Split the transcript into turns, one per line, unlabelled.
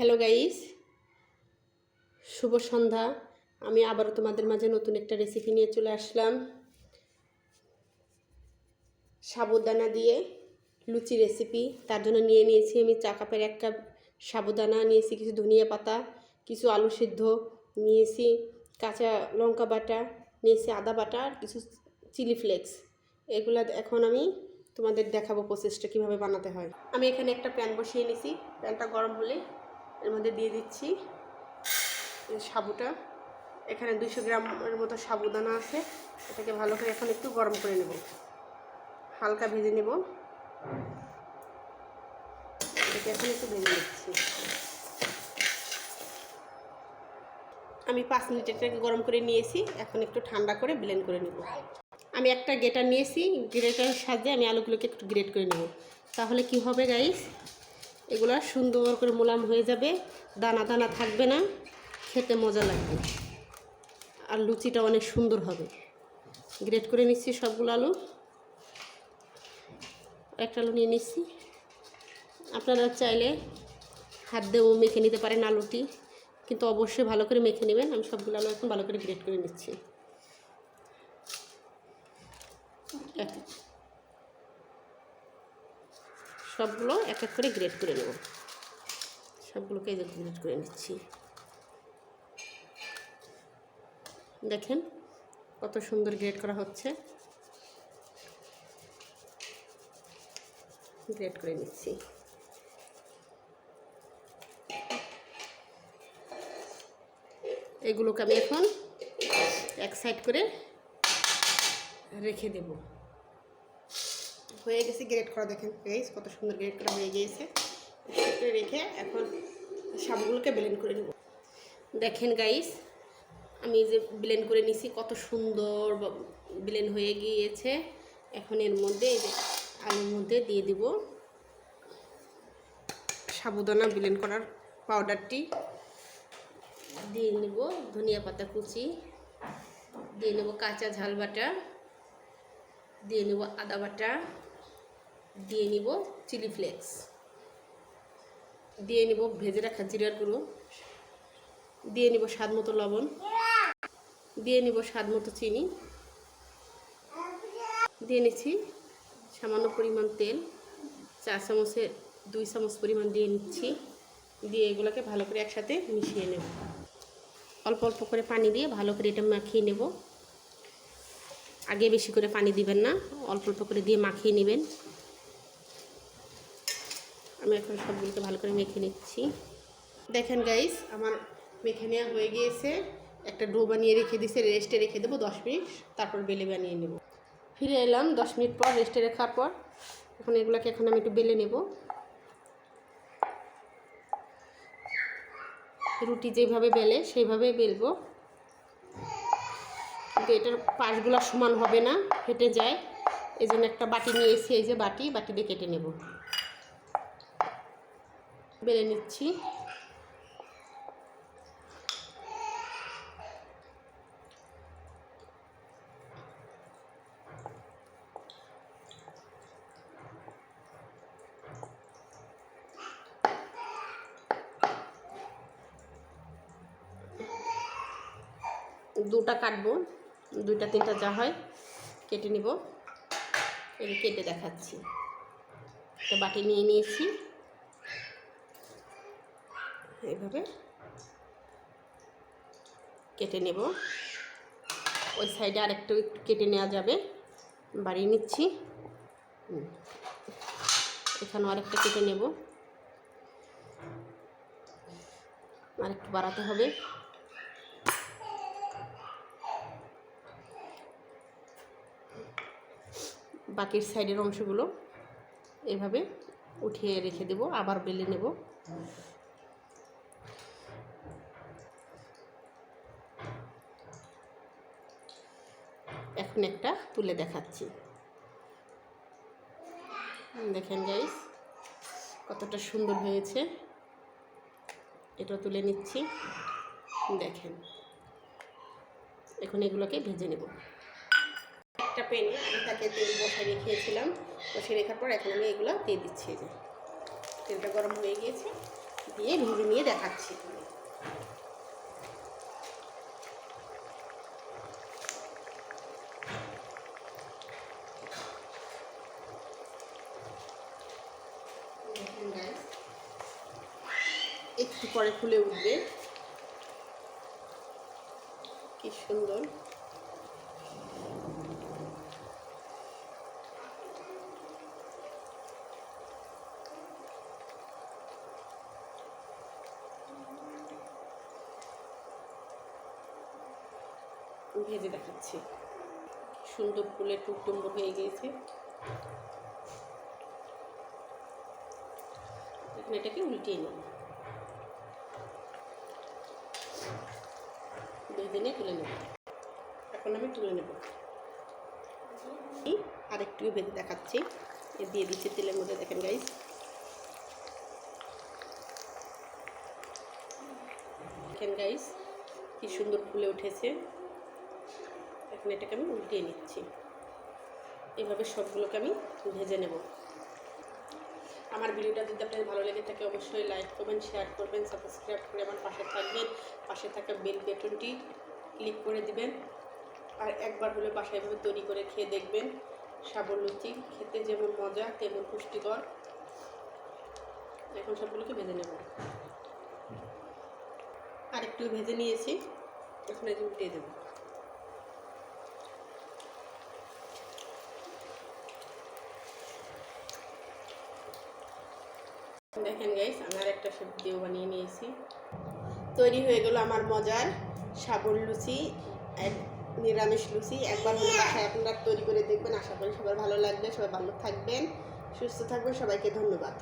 Hello guys, শুভ সন্ধ্যা। আমি আবারও তোমাদের মাঝে নতুন একটা রেসিপি নিয়ে চলে আসলাম। সাবুদানা দিয়ে লুচি রেসিপি। তার জন্য নিয়েছি আমি চা কাপের 1 কাপ সাবুদানা, নিয়েছি কিছু ধনিয়া পাতা, কিছু আলু সিদ্ধ, নিয়েছি কাঁচা লঙ্কা বাটা, নিয়েছি আদা বাটা আর কিছু চিলি ফ্লেক্স। এগুলা এখন আমি তোমাদের দেখাবো প্রসেসটা কীভাবে বানাতে হয়। আমি এখানে একটা প্যান বসিয়ে নিয়েছি। প্যানটা গরম হলে এর মধ্যে দিয়ে দিচ্ছি সাবুটা। এখানে 200 গ্রামের মতো সাবুদানা আছে। এটাকে ভালো করে এখন একটু গরম করে নেব, হালকা ভেজে নেব। এটাকে এখন একটু ভেজে নিচ্ছি। আমি 5 মিনিট এটাকে গরম করে নিয়েছি। এখন একটু ঠান্ডা করে ব্লেন্ড করে নেব। আমি একটা গ্রেটার নিয়েছি, গ্রেটারের সাহায্যে আমি আলুগুলোকে একটু গ্রেট করে নেব। তাহলে কি হবে গাইস, এগুলো সুন্দর করে মোলাম হয়ে যাবে, দানা দানা থাকবে না, খেতে মজা লাগবে আর লুচিটা অনেক সুন্দর হবে। গ্রেট করে নিচ্ছি সবগুলো আলু। একটা আলু নিয়ে নিচ্ছি। আপনারা চাইলে হাত দিয়েও মেখে নিতে পারেন আলুটি, কিন্তু অবশ্যই ভালো করে মেখে নেবেন। আমি সবগুলো আলু এখন ভালো করে গ্রেট করে নিচ্ছি। সবগুলো এক এক করে গ্রেট করে নেব। সবগুলোকে গ্রেট করে নিচ্ছি। দেখেন কত সুন্দর গ্রেট করা হচ্ছে। গ্রেট করে নিচ্ছি। এগুলোকে আমি এখন এক সাইড করে রেখে দেব। হয়ে গেছে গ্রেট করা, দেখেন গাইস কত সুন্দর গ্রেট করা হয়ে গিয়েছে। রেখে এখন সবগুলোকে ব্লেন্ড করে নেব। দেখেন গাইস, আমি যে ব্লেন্ড করে নিছি কত সুন্দর ব্লেন্ড হয়ে গিয়েছে। এখন এর মধ্যে এই যে আলুর মধ্যে দিয়ে দিব সাবুদানা ব্লেন্ড করার পাউডারটি, দিয়ে নেব ধনিয়া পাতা কুচি, দিয়ে নেব কাঁচা ঝাল বাটা, দিয়ে নেব আদা বাটা, দিয়ে নিব চিলি ফ্লেক্স, দিয়ে নিব ভেজে রাখা জিরার গুঁড়ো, দিয়ে নিব স্বাদ মতো লবণ, দিয়ে নিব স্বাদ মতো চিনি, দিয়ে নিচ্ছি সামান্য পরিমাণ তেল, 4 চামচের 2 চামচ পরিমাণ দিয়ে নিচ্ছি। দিয়ে এগুলোকে ভালো করে একসাথে মিশিয়ে নেব। অল্প অল্প করে পানি দিয়ে ভালো করে এটা মাখিয়ে নেব। আগে বেশি করে পানি দিবেন না, অল্প অল্প করে দিয়ে মাখিয়ে নেবেন। আমি এখন সবগুলোকে ভালো করে মেখে নিচ্ছি। দেখেন গাইস, আমার মেখে নেওয়া হয়ে গিয়েছে। একটা ডো বানিয়ে রেখে দিয়েছে, রেস্টে রেখে দেবো 10 মিনিট, তারপর বেলে বানিয়ে নেব। ফিরে এলাম 10 মিনিট পর রেস্টে রাখার পর। এখন এগুলোকে এখন আমি একটু বেলে নেব। রুটি যেভাবে বেলে সেইভাবে বেলবো, কিন্তু এটার পাশগুলো সমান হবে না, ফেটে যায়। এই জন্য একটা বাটি নিয়ে এসে এই যে বাটি দিয়ে কেটে নেব। বেলে নিচ্ছি। দুটা কাটবো, 2টা 3টা যা হয় কেটে নিব। এই কেটে দেখাচ্ছি। একটা বাটি নিয়ে নিয়েছি, এইভাবে কেটে নেব। ওই সাইডে আরেকটু একটু কেটে নেওয়া যাবে, বাড়িয়ে নিচ্ছি। এখানেও আরেকটা কেটে নেব, আরেকটু বাড়াতে হবে। বাকির সাইডের অংশগুলো এভাবে উঠিয়ে রেখে দেব, আবার বেলে নেব। এখন একটা তুলে দেখাচ্ছি। দেখেন গাইস কতটা সুন্দর হয়েছে। এটা তুলে নিচ্ছি। দেখেন এখন এগুলোকে ভেজে নেব। একটা প্যানে আমি তাকে তেল বসে রেখেছিলাম, বসে রেখার পর এখন আমি এগুলো দিয়ে দিচ্ছি। যে তেলটা গরম হয়ে গিয়েছে, দিয়ে ভেজে নিয়ে দেখাচ্ছি। একটু পরে ফুলে উঠবে, কি সুন্দর। ভেজে দেখাচ্ছি, সুন্দর ফুলে টুকটুম্বর হয়ে গিয়েছে। এখন এটাকে উল্টিয়ে নেব, ভেজে নিয়ে তুলে নেব। এখন আমি তুলে নেব, আর একটু ভেজে দেখাচ্ছি। দিয়ে দিচ্ছি তেলের মধ্যে, দেখেন গাইস। দেখেন গাইস কি সুন্দর ফুলে উঠেছে। এখন এটাকে আমি উল্টিয়ে নিচ্ছি। এভাবে সবগুলোকে আমি ভেজে নেব। আমার ভিডিওটা যদি আপনাদের ভালো লেগে থাকে অবশ্যই লাইক করবেন, শেয়ার করবেন, সাবস্ক্রাইব করে আমার পাশে থাকবেন। পাশে থাকা বেল বাটনটি ক্লিক করে দিবেন। আর একবার হলে বাসায় এভাবে তৈরি করে খেয়ে দেখবেন। সাবর লুচি খেতে যেমন মজা তেমন পুষ্টিকর। এখন সবগুলোকে ভেজে নেব। আর একটু ভেজে নিয়েছি, এখন এই উল্টিয়ে দেব। দেখেন গাইস, আমি আর একটা সবজিও বানিয়ে নিয়েছি। তৈরি হয়ে গেল আমার মজার সাবর লুচি, নিরামিষ লুচি। একবার হলে বাসায় আপনারা তৈরি করে দেখবেন। আশা করি সবার ভালো লাগবে। সবাই ভালো থাকবেন, সুস্থ থাকবেন। সবাইকে ধন্যবাদ।